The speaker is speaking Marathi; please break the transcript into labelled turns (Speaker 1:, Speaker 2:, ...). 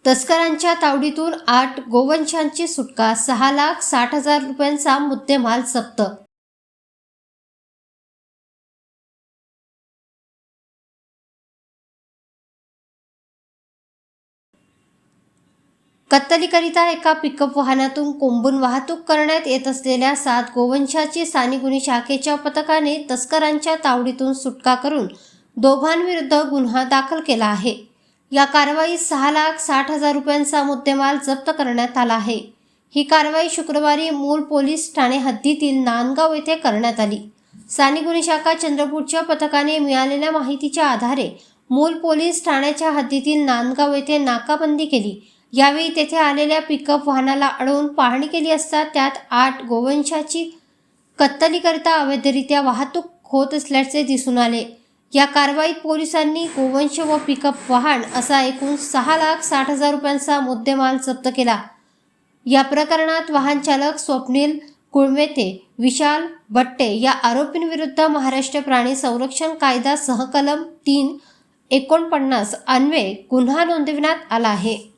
Speaker 1: तस्करांच्या तावडीतून 8 गोवंशांची सुटका, 6,60,000 रुपयांचा मुद्देमाल जप्त. कत्तलीकरिता एका पिकअप वाहनातून कोंबून वाहतूक करण्यात येत असलेल्या 7 गोवंशाची स्थानिक गुन्हे शाखेच्या पथकाने तस्करांच्या तावडीतून सुटका करून दोघांविरुद्ध गुन्हा दाखल केला आहे. या कारवाईत 6,60,000 रुपयांचा मुद्देमाल जप्त करण्यात आला आहे. ही कारवाई शुक्रवारी मूल पोलीस ठाणे हद्दीतील नांदगाव येथे करण्यात आली. स्थानिक गुन्हे शाखा चंद्रपूरच्या पथकाने मिळालेल्या माहितीच्या आधारे मूल पोलीस ठाण्याच्या हद्दीतील नांदगाव येथे नाकाबंदी केली. यावेळी तेथे आलेल्या पिकअप वाहनाला अडवून पाहणी केली असता त्यात 8 गोवंशाची कत्तलीकरिता अवैधरित्या वाहतूक होत असल्याचे दिसून आले. या कारवाईत पोलिसांनी गोवंश व पिकअप वाहन असा एकूण 6,60,000 रुपयांचा मुद्देमाल जप्त केला. या प्रकरणात वाहन चालक स्वप्नील कुळमेते, विशाल बट्टे या आरोपींविरुद्ध महाराष्ट्र प्राणी संरक्षण कायदा सहकलम 349 अन्वये गुन्हा नोंदविण्यात आला आहे.